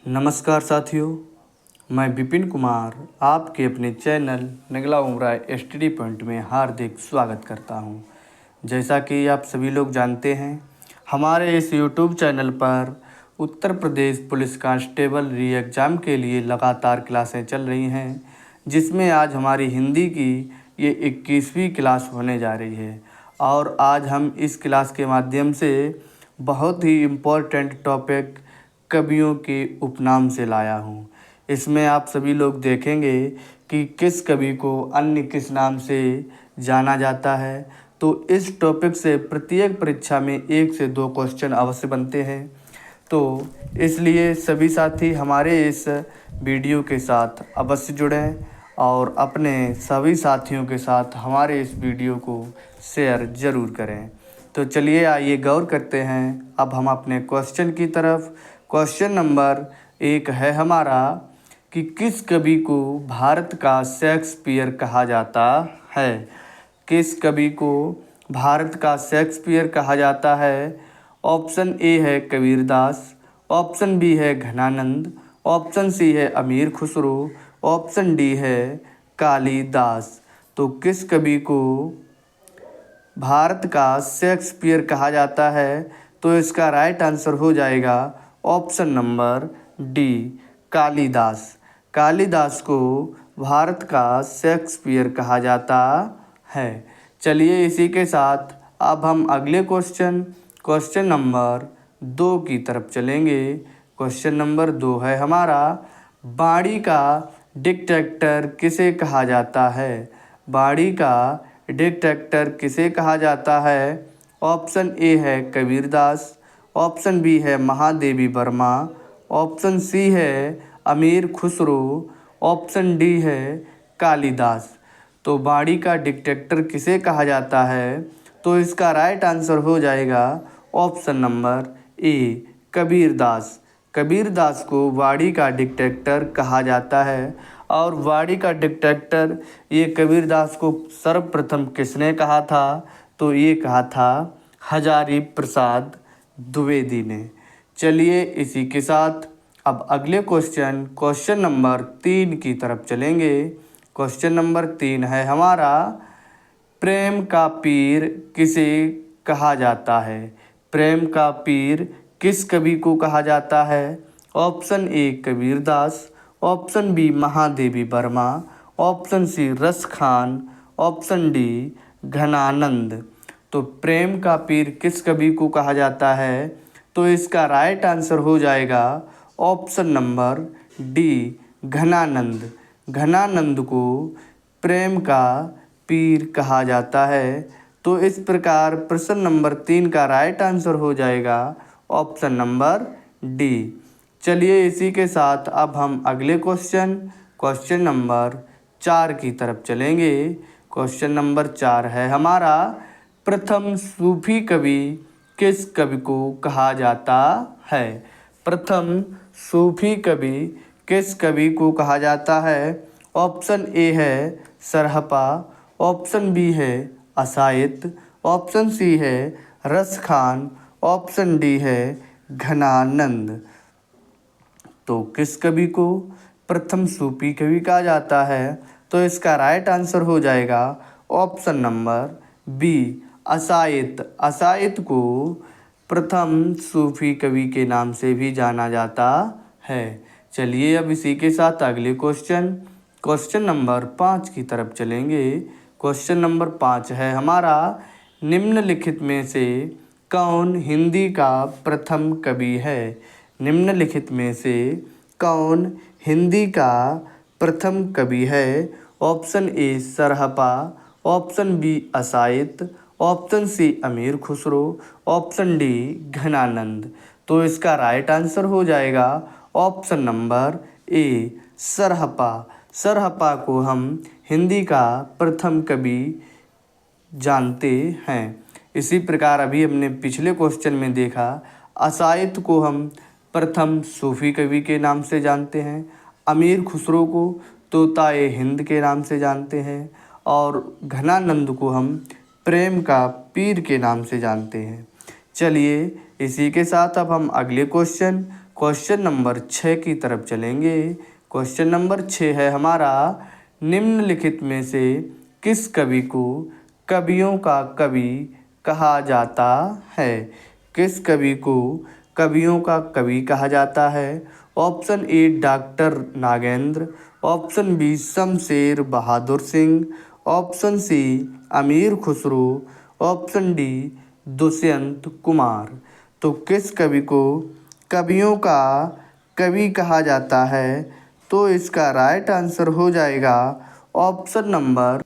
नमस्कार साथियों, मैं विपिन कुमार आपके अपने चैनल नगला उमरा स्टडी पॉइंट में हार्दिक स्वागत करता हूं। जैसा कि आप सभी लोग जानते हैं, हमारे इस यूट्यूब चैनल पर उत्तर प्रदेश पुलिस कांस्टेबल री एग्ज़ाम के लिए लगातार क्लासें चल रही हैं, जिसमें आज हमारी हिंदी की ये 21वीं क्लास होने जा रही है। और आज हम इस क्लास के माध्यम से बहुत ही इम्पोर्टेंट टॉपिक कवियों के उपनाम से लाया हूँ। इसमें आप सभी लोग देखेंगे कि किस कवि को अन्य किस नाम से जाना जाता है। तो इस टॉपिक से प्रत्येक परीक्षा में 1 से 2 क्वेश्चन अवश्य बनते हैं। तो इसलिए सभी साथी हमारे इस वीडियो के साथ अवश्य जुड़ें और अपने सभी साथियों के साथ हमारे इस वीडियो को शेयर ज़रूर करें। तो चलिए आइए गौर करते हैं अब हम अपने क्वेश्चन की तरफ। क्वेश्चन नंबर 1 है हमारा कि किस कवि को भारत का शेक्सपियर कहा जाता है। किस कवि को भारत का शेक्सपियर कहा जाता है। ऑप्शन ए है कबीरदास, ऑप्शन बी है घनानंद, ऑप्शन सी है अमीर खुसरो, ऑप्शन डी है कालिदास। तो किस कवि को भारत का शेक्सपियर कहा जाता है, तो इसका राइट आंसर हो जाएगा option number D, Kalidas. Kalidas को भारत का शेक्सपियर कहा जाता है। चलिए इसी के साथ अब हम अगले क्वेश्चन नंबर 2 की तरफ चलेंगे। क्वेश्चन नंबर 2 है हमारा, बाणी का डिक्टेटर किसे कहा जाता है। बाणी का डिक्टेटर किसे कहा जाता है। ऑप्शन ए है कबीरदास, ऑप्शन बी है महादेवी वर्मा, ऑप्शन सी है अमीर खुसरो, ऑप्शन डी है कालिदास। तो बाणी का डिक्टेटर किसे कहा जाता है, तो इसका राइट आंसर हो जाएगा ऑप्शन नंबर ए, कबीरदास। कबीरदास को बाणी का डिक्टेटर कहा जाता है। और बाणी का डिक्टेटर ये कबीरदास को सर्वप्रथम किसने कहा था, तो ये कहा था हजारी प्रसाद द्विवेदी ने। चलिए इसी के साथ अब अगले क्वेश्चन नंबर 3 की तरफ चलेंगे। क्वेश्चन नंबर 3 है हमारा, प्रेम का पीर किसे कहा जाता है। प्रेम का पीर किस कवि को कहा जाता है। Option A Kabirdas, option B Mahadevi Verma, option C Ras Khan, option D Ghananand. तो प्रेम का पीर किस कवि को कहा जाता है, तो इसका राइट आंसर हो जाएगा option number D, Ghananand. Ghananand को प्रेम का पीर कहा जाता है। तो इस प्रकार प्रश्न नंबर 3 का राइट आंसर हो जाएगा ऑप्शन नंबर डी। चलिए इसी के साथ अब हम अगले क्वेश्चन नंबर 4 की तरफ चलेंगे। क्वेश्चन नंबर 4 है हमारा, प्रथम सूफी कवि किस कवि को कहा जाता है। प्रथम सूफी कवि किस कवि को कहा जाता है। ऑप्शन ए है सरहपा, ऑप्शन बी है असायत, ऑप्शन सी है रस खान, ऑप्शन डी है घनानंद। तो किस कवि को प्रथम सूफी कवि कहा जाता है, तो इसका राइट आंसर हो जाएगा ऑप्शन नंबर बी, असायत। असायत को प्रथम सूफी कवि के नाम से भी जाना जाता है। चलिए अब इसी के साथ अगले क्वेश्चन नंबर 5 की तरफ चलेंगे। क्वेश्चन नंबर 5 है हमारा, निम्नलिखित में से कौन हिंदी का प्रथम कवि है। निम्नलिखित में से कौन हिंदी का प्रथम कवि है। Option A Sarahapa, option B असायत, option C Amir Khusro, option D Ghananand. तो इसका राइट आंसर हो जाएगा ऑप्शन नंबर ए, सरहपा। सरहपा को हम हिंदी का प्रथम कवि जानते हैं। इसी प्रकार अभी हमने पिछले क्वेश्चन में देखा, असायत को हम प्रथम सूफी कवि के नाम से जानते हैं, अमीर खुसरो को तोताए हिंद के नाम से जानते हैं, और घनानंद को हम प्रेम का पीर के नाम से जानते हैं। चलिए इसी के साथ अब हम अगले क्वेश्चन नंबर 6 की तरफ चलेंगे। क्वेश्चन नंबर 6 है हमारा, निम्नलिखित में से किस कवि को कवियों का कवि कहा जाता है? किस कवि को कवियों का कवि कहा जाता है? Option A doctor Nagendra, option B Shamsher Bahadur Singh, option C Amir Khusro, option D Dushyant Kumar. तो किस कवि को कवियों का कवि कहा जाता है? तो इसका राइट आंसर हो जाएगा ऑप्शन नंबर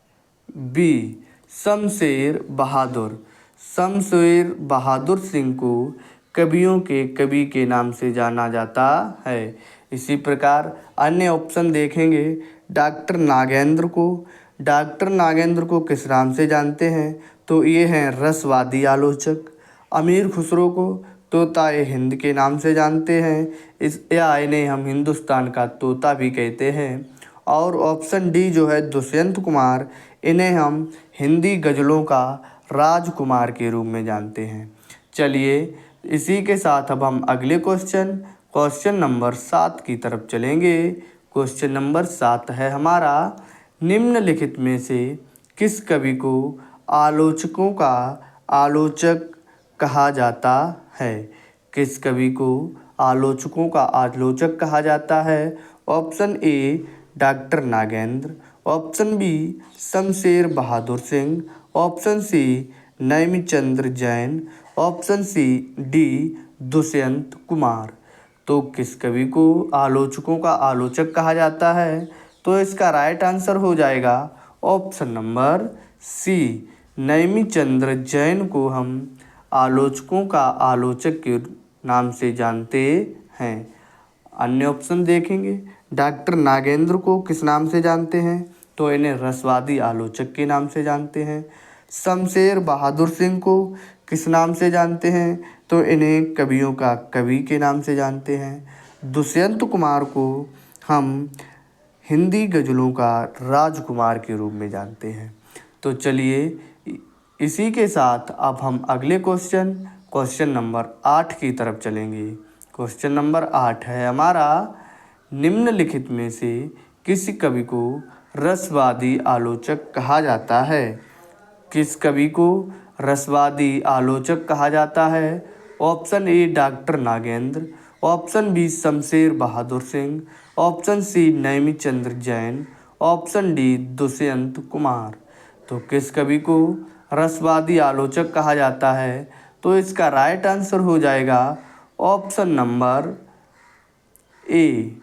बी शमशेर बहादुर। शमशेर बहादुर सिंह को कवियों के कवि के नाम से जाना जाता है। इसी प्रकार अन्य ऑप्शन देखेंगे। डॉक्टर नागेंद्र को किस नाम से जानते हैं? तो ये हैं रसवादी आलोचक। अमीर खुसरो को तोताए हिंद के नाम से जानते हैं, इन्हें हम हिंदुस्तान का तोता भी कहते हैं। और ऑप्शन डी जो है दुष्यंत कुमार, इन्हें हम हिंदी गज़लों का राजकुमार के रूप में जानते हैं। चलिए इसी के साथ अब हम अगले क्वेश्चन नंबर 7 की तरफ चलेंगे। क्वेश्चन नंबर 7 है हमारा, निम्नलिखित में से किस कवि को आलोचकों का आलोचक कहा जाता है? किस कवि को आलोचकों का आलोचक कहा जाता है? Option A doctor Nagendra, option B Shamsher Bahadur Singh, option C Nemichandra Jain, option C D Dushyant Kumar. तो किस कवि को आलोचकों का आलोचक कहा जाता है? तो इसका राइट आंसर हो जाएगा ऑप्शन नंबर सी नैमिचंद्र जैन को हम आलोचकों का आलोचक के नाम से जानते हैं। अन्य ऑप्शन देखेंगे। डॉक्टर नागेंद्र को किस नाम से जानते हैं? तो इन्हें रसवादी आलोचक के नाम से जानते हैं। शमशेर बहादुर सिंह को किस नाम से जानते हैं? तो इन्हें कवियों का कवि के नाम से जानते हैं। दुष्यंत कुमार को हम हिंदी गज़लों का राजकुमार के रूप में जानते हैं। तो चलिए इसी के साथ अब हम अगले क्वेश्चन नंबर 8 की तरफ चलेंगे। क्वेश्चन नंबर 8 है हमारा, निम्नलिखित में से किस कवि को रसवादी आलोचक कहा जाता है? किस कवि को रसवादी आलोचक कहा जाता है? Option A doctor Nagendra, option B Shamsher Bahadur Singh, option C Nemichandra Jain, option D Dushyant Kumar. तो किस कवि को रसवादी आलोचक कहा जाता है? तो इसका राइट आंसर हो जाएगा ऑप्शन नंबर ए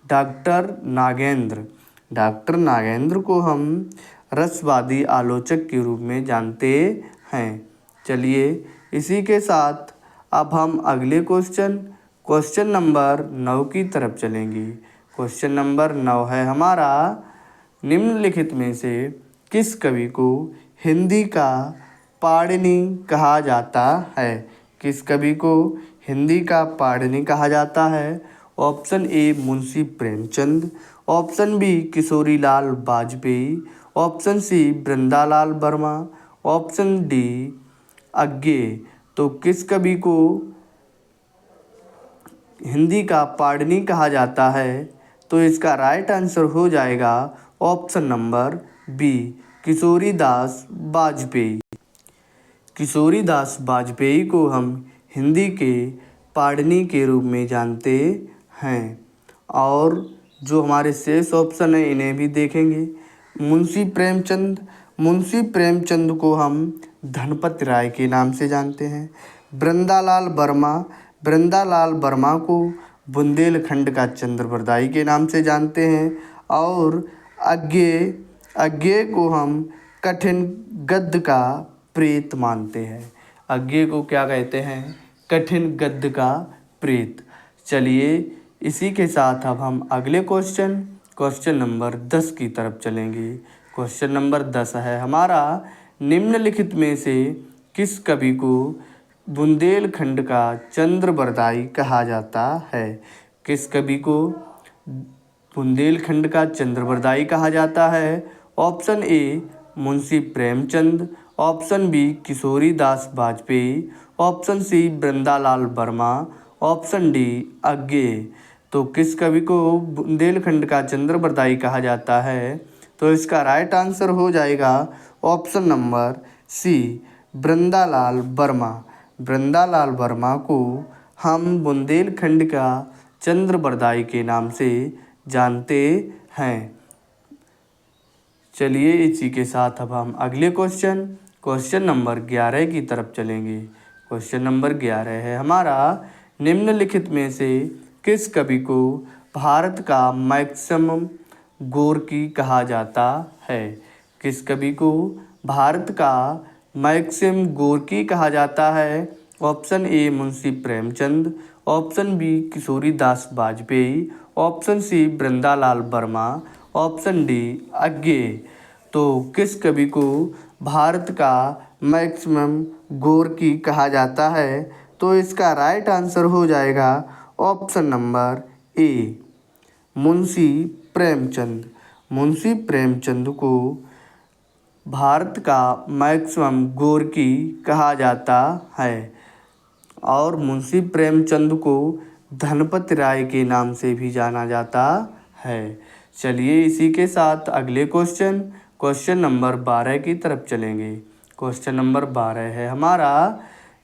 डॉक्टर नागेंद्र। डॉक्टर नागेंद्र को हम रसवादी आलोचक के रूप में जानते हैं। चलिए इसी के साथ अब हम अगले क्वेश्चन नंबर 9 की तरफ चलेंगे। क्वेश्चन नंबर 9 है हमारा, निम्नलिखित में से किस कवि को हिंदी का पाणिनि कहा जाता है? किस कवि को हिंदी का पाणिनि कहा जाता है? Option A Munshi Premchand, option B Kishorilal Vajpeyi, option C Vrindalal Verma, option D Agyeya. तो किस कवि को हिंदी का पाणिनि कहा जाता है? तो इसका राइट आंसर हो जाएगा option number B Kishoridas Vajpeyi. Kishoridas Vajpeyi को हम हिंदी के पाणिनि के रूप में जानते हैं। और जो हमारे शेष ऑप्शन हैं इन्हें भी देखेंगे। मुंशी प्रेमचंद को हम धनपत राय के नाम से जानते हैं। वृंदालाल वर्मा को बुंदेलखंड का चंद्रबरदाई के नाम से जानते हैं। और अज्ञे को हम कठिन गद्य का प्रेत मानते हैं। अज्ञे को क्या कहते हैं? कठिन गद्य का प्रेत। चलिए इसी के साथ अब हम अगले क्वेश्चन नंबर 10 की तरफ चलेंगे। क्वेश्चन नंबर 10 है हमारा, निम्नलिखित में से किस कवि को बुंदेलखंड का चंद्रबरदाई कहा जाता है? किस कवि को बुंदेलखंड का चंद्रबरदाई कहा जाता है? Option A Munshi Premchand, option B Kishoridas Vajpeyi, option C Vrindalal Verma, option D Agyeya. तो किस कवि को बुंदेलखंड का चंद्रबरदाई कहा जाता है? तो इसका राइट आंसर हो जाएगा option number C, Vrindalal Verma. Vrindalal Verma को हम बुंदेलखंड का चंद्रबरदाई के नाम से जानते हैं। चलिए इसी के साथ अब हम अगले क्वेश्चन नंबर 11 की तरफ चलेंगे। क्वेश्चन नंबर 11 है हमारा, निम्नलिखित में से किस कवि को भारत का मैक्सिमम गोर्की कहा जाता है? किस कवि को भारत का मैक्सिमम गोर्की कहा जाता है? Option A Munshi Premchand, option B Kishoridas Vajpeyi, option C Vrindalal Verma, option D Agyeya. तो किस कवि को भारत का मैक्सिमम गोर्की कहा जाता है? तो इसका राइट आंसर हो जाएगा ऑप्शन नंबर ए, मुंशी प्रेमचंद। मुंशी प्रेमचंद को भारत का मैक्सिमम गोर्की कहा जाता है और मुंशी प्रेमचंद को धनपत राय के नाम से भी जाना जाता है। चलिए इसी के साथ अगले क्वेश्चन नंबर 12 की तरफ चलेंगे। क्वेश्चन नंबर 12 है हमारा,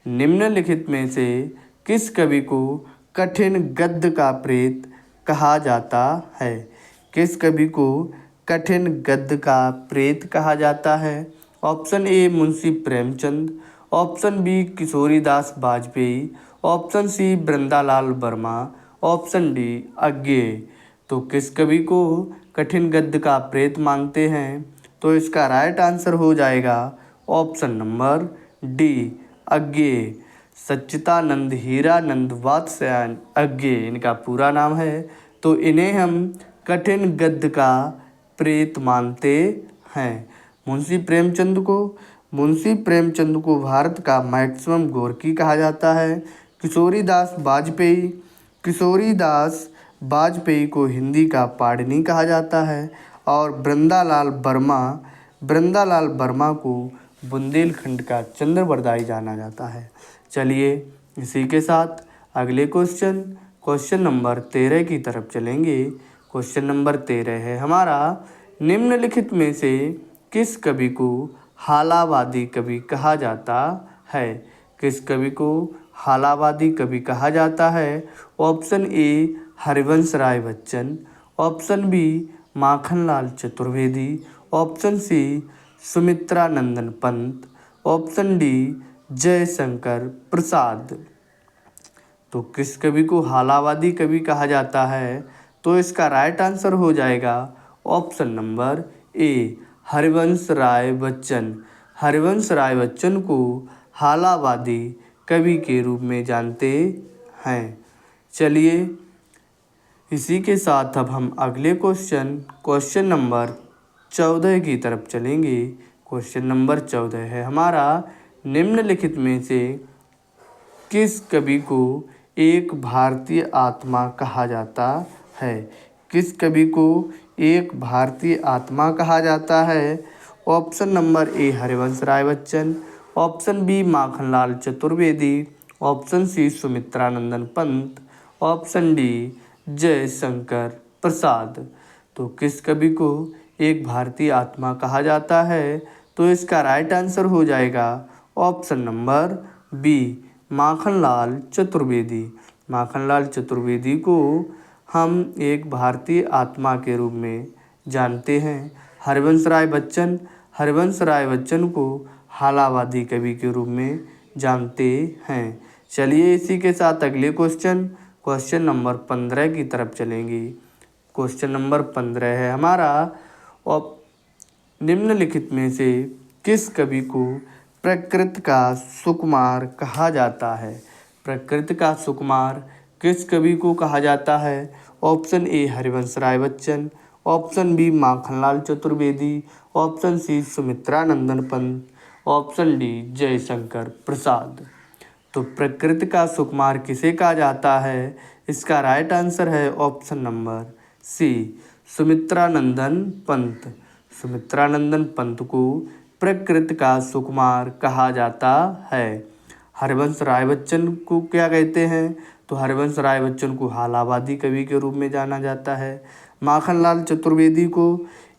निम्नलिखित में से किस कवि को कठिन गद्य का प्रेत कहा जाता है? किस कवि को कठिन गद्य का प्रेत कहा जाता है? Option A Munshi Premchand, option B Kishoridas Vajpeyi, option C Vrindalal Verma, option D Agyeya. तो किस कवि को कठिन गद्य का प्रेत मानते हैं? तो इसका राइट आंसर हो जाएगा ऑप्शन नंबर डी अज्ञेय। सच्चिदानंद हीरानंद वात्स्यायन अज्ञेय इनका पूरा नाम है। तो इन्हें हम कठिन गद्य का प्रेत मानते हैं। मुंशी प्रेमचंद को भारत का मैक्सिमम गोर्की कहा जाता है। किशोरीदास वाजपेयी को हिंदी का पाणिनि कहा जाता है और वृंदालाल वर्मा को बुंदेलखंड का चंद्रबरदाई जाना जाता है। चलिए इसी के साथ अगले क्वेश्चन नंबर 13 की तरफ चलेंगे। क्वेश्चन नंबर 13 है हमारा, निम्नलिखित में से किस कवि को हालावादी कवि कहा जाता है? किस कवि को हालावादी कवि कहा जाता है? Option A Harivansh Rai Bachchan, option B Makhanlal Chaturvedi, option C Sumitra Nandan Pant, option D Jaishankar Prasad. तो किस कवि को हालावादी कवि कहा जाता है? तो इसका राइट आंसर हो जाएगा option number A Harivansh Rai Bachchan. Harivansh Rai Bachchan को हालावादी कवि के रूप में जानते हैं। चलिए इसी के साथ अब हम अगले क्वेश्चन नंबर 14 की तरफ चलेंगे। क्वेश्चन नंबर 14 है हमारा, निम्नलिखित में से किस कवि को एक भारतीय आत्मा कहा जाता है? किस कवि को एक भारतीय आत्मा कहा जाता है? Option number A Harivansh Rai Bachchan, option B Makhanlal Chaturvedi, option C Sumitra Nandan Pant, option D Jaishankar Prasad. तो किस कवि को एक भारतीय आत्मा कहा जाता है? तो इसका राइट आंसर हो जाएगा option number B Makhanlal Chaturvedi. Makhanlal Chaturvedi को हम एक भारतीय आत्मा के रूप में जानते हैं। हरिवंश राय बच्चन को हालावादी कवि के रूप में जानते हैं। चलिए इसी के साथ अगले क्वेश्चन नंबर 15 की तरफ चलेंगे। क्वेश्चन नंबर 15 है हमारा, और निम्नलिखित में से किस कवि को प्रकृति का सुकुमार कहा जाता है? प्रकृति का सुकुमार किस कवि को कहा जाता है? Option A Harivansh Rai Bachchan, option B Makhanlal Chaturvedi, option C Sumitra Nandan Pant, option D Jaishankar Prasad. तो प्रकृति का सुकुमार किसे कहा जाता है? इसका राइट आंसर है option number C Sumitra Nandan Pant. Sumitra Nandan Pant को प्रकृति का सुकुमार कहा जाता है। हरिवंश राय बच्चन को क्या कहते हैं? तो हरिवंश राय बच्चन को हालावादी कवि के रूप में जाना जाता है। माखनलाल चतुर्वेदी को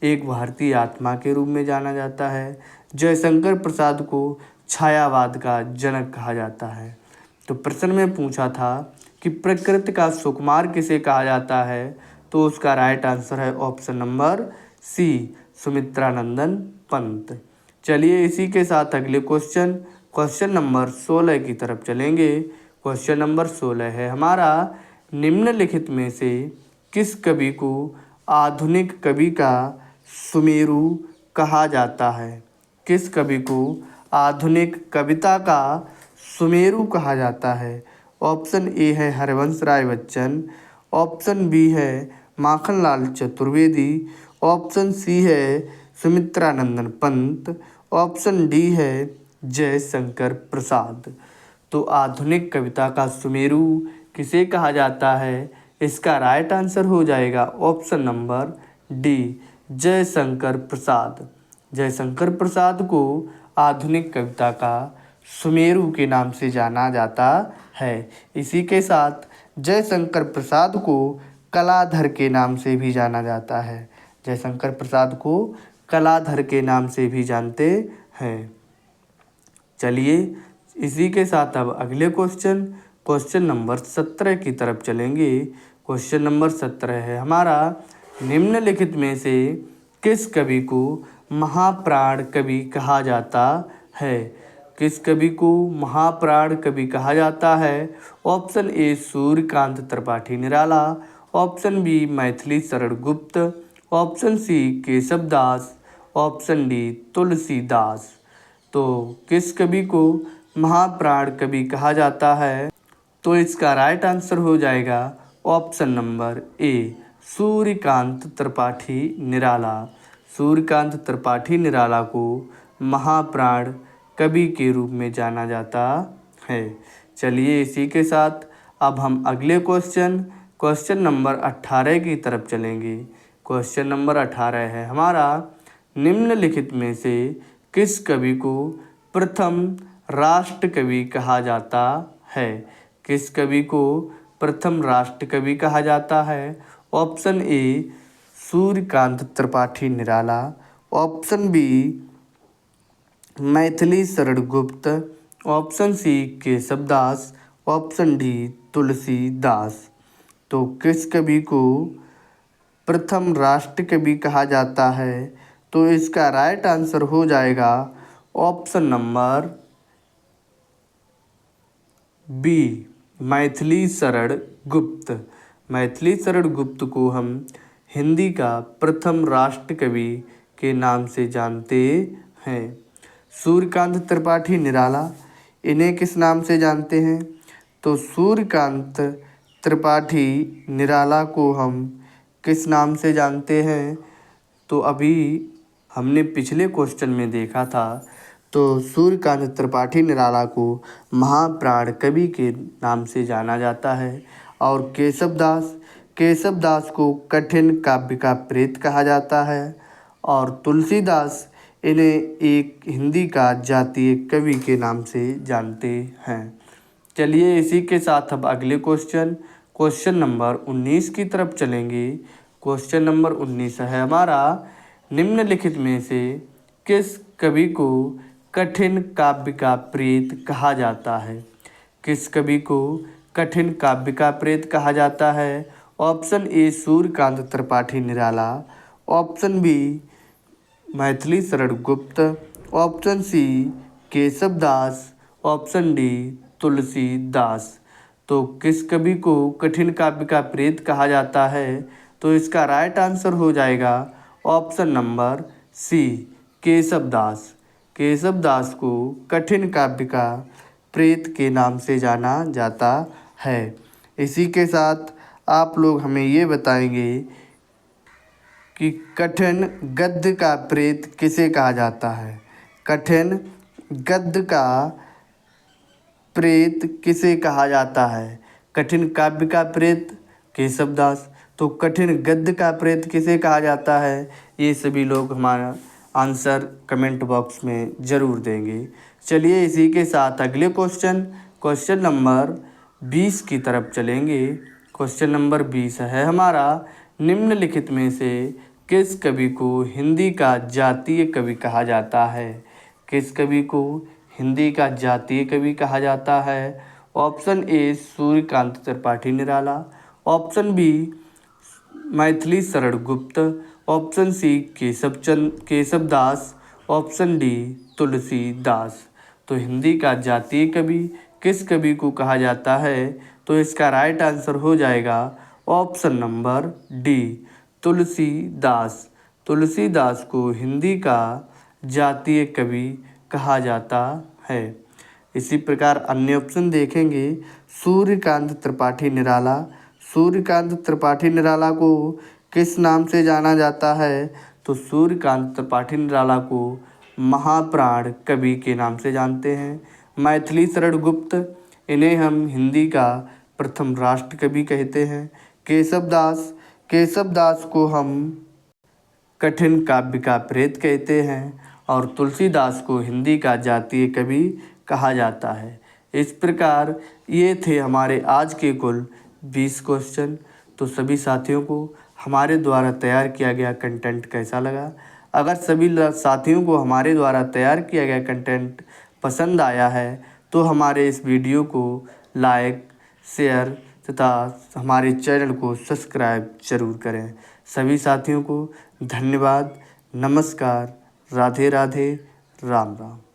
एक भारतीय आत्मा के रूप में जाना जाता है। जयशंकर प्रसाद को छायावाद का जनक कहा जाता है। तो प्रश्न में पूछा था कि प्रकृति का सुकुमार किसे कहा जाता है, तो उसका राइट आंसर है option number C, Sumitranandan Pant. चलिए इसी के साथ अगले क्वेश्चन नंबर 16 की तरफ चलेंगे। क्वेश्चन नंबर 16 है हमारा, निम्नलिखित में से किस कवि को आधुनिक कवि का सुमेरु कहा जाता है? किस कवि को आधुनिक कविता का सुमेरु कहा जाता है? ऑप्शन ए है हरिवंश राय बच्चन, ऑप्शन बी है माखनलाल चतुर्वेदी, ऑप्शन सी है सुमित्रानंदन पंत, ऑप्शन डी है जयशंकर प्रसाद। तो आधुनिक कविता का सुमेरु किसे कहा जाता है? इसका राइट आंसर हो जाएगा ऑप्शन नंबर डी, जयशंकर प्रसाद। जयशंकर प्रसाद को आधुनिक कविता का सुमेरु के नाम से जाना जाता है। इसी के साथ जयशंकर प्रसाद को कलाधर के नाम से भी जाना जाता है। जयशंकर प्रसाद को कलाधर के नाम से भी जानते हैं। चलिए इसी के साथ अब अगले क्वेश्चन नंबर 17 की तरफ चलेंगे। क्वेश्चन नंबर 17 है हमारा, निम्नलिखित में से किस कवि को महाप्राण कवि कहा जाता है? किस कवि को महाप्राण कवि कहा जाता है? Option A Suryakant Tripathi Nirala, option B Maithili Sharan Gupt, option C Keshavdas, option D Tulsidas. तो किस कवि को महाप्राण कवि कहा जाता है? तो इसका राइट आंसर हो जाएगा option number A, Suryakant Tripathi Nirala. Suryakant Tripathi Nirala को महाप्राण कवि के रूप में जाना जाता है। चलिए इसी के साथ अब हम अगले क्वेश्चन नंबर 18 की तरफ चलेंगे। क्वेश्चन नंबर 18 है हमारा, निम्नलिखित में से किस कवि को प्रथम राष्ट्र कवि कहा जाता है? किस कवि को प्रथम राष्ट्र कवि कहा जाता है? Option A Suryakant Tripathi Nirala, option B Maithili Sharan Gupt, option C Keshavdas, option D Tulsidas. तो किस कवि को प्रथम राष्ट्र कवि कहा जाता है? तो इसका राइट आंसर हो जाएगा option number B, Maithili Sharan गुप्त। मैथिली शरण गुप्त को हम हिंदी का प्रथम राष्ट्र कवि के नाम से जानते हैं। सूर्यकांत त्रिपाठी निराला, इन्हें किस नाम से जानते हैं? तो सूर्यकांत त्रिपाठी निराला को हम किस नाम से जानते हैं? तो अभी हमने पिछले क्वेश्चन में देखा था, तो सूर्यकांत त्रिपाठी निराला को महाप्राण कवि के नाम से जाना जाता है। और केशवदास को कठिन काव्य का प्रेत कहा जाता है। और तुलसीदास, इन्हें एक हिंदी का जातीय कवि के नाम से जानते हैं। चलिए इसी के साथ अब अगले क्वेश्चन नंबर 19 की तरफ चलेंगे। क्वेश्चन नंबर 19 है हमारा, निम्नलिखित में से किस कवि को कठिन काव्य का प्रेत कहा जाता है? किस कवि को कठिन काव्य का प्रेत कहा जाता है? Option A Suryakant Tripathi Nirala, option B Maithili Sharan Gupt, option C Keshavdas, option D Tulsidas. तो किस कवि को कठिन काव्य का प्रेत कहा जाता है? तो इसका राइट आंसर हो जाएगा option number C, Keshavdas. Keshavdas को कठिन काव्य का प्रेत के नाम से जाना जाता है। इसी के साथ आप लोग हमें ये बताएंगे कि कठिन गद्य का प्रेत किसे कहा जाता है? कठिन गद्य का प्रेत किसे कहा जाता है? कठिन काव्य का प्रेत केशवदास, तो कठिन गद्य का प्रेत किसे कहा जाता है? ये सभी लोग हमारा आंसर कमेंट बॉक्स में ज़रूर देंगे। चलिए इसी के साथ अगले क्वेश्चन नंबर 20 की तरफ चलेंगे। क्वेश्चन नंबर 20 है हमारा, निम्नलिखित में से किस कवि को हिंदी का जातीय कवि कहा जाता है? किस कवि को हिंदी का जातीय कवि कहा जाता है? Option A Suryakant Tripathi Nirala, option B Maithili Sharan Gupt, option C Keshavdas, option D Tulsidas. तो हिंदी का जातीय कवि किस कवि को कहा जाता है? तो इसका राइट आंसर हो जाएगा option number D Tulsidas. Tulsidas को हिंदी का जातीय कवि कहा जाता है। इसी प्रकार अन्य ऑप्शन देखेंगे। सूर्यकांत त्रिपाठी निराला, सूर्यकांत त्रिपाठी निराला को किस नाम से जाना जाता है? तो सूर्यकांत त्रिपाठी निराला को महाप्राण कवि के नाम से जानते हैं। मैथिली शरण गुप्त, इन्हें हम हिंदी का प्रथम राष्ट्र कवि कहते हैं। केशवदास, केशवदास को हम कठिन काव्य का प्रेत कहते हैं। और तुलसीदास को हिंदी का जातीय कवि कहा जाता है। इस प्रकार ये थे हमारे आज के कुल 20 क्वेश्चन। तो सभी साथियों को हमारे द्वारा तैयार किया गया कंटेंट कैसा लगा? अगर सभी साथियों को हमारे द्वारा तैयार किया गया कंटेंट पसंद आया है तो हमारे इस वीडियो को लाइक, शेयर तथा हमारे चैनल को सब्सक्राइब जरूर करें। सभी साथियों को धन्यवाद, नमस्कार, राधे राधे, राम राम।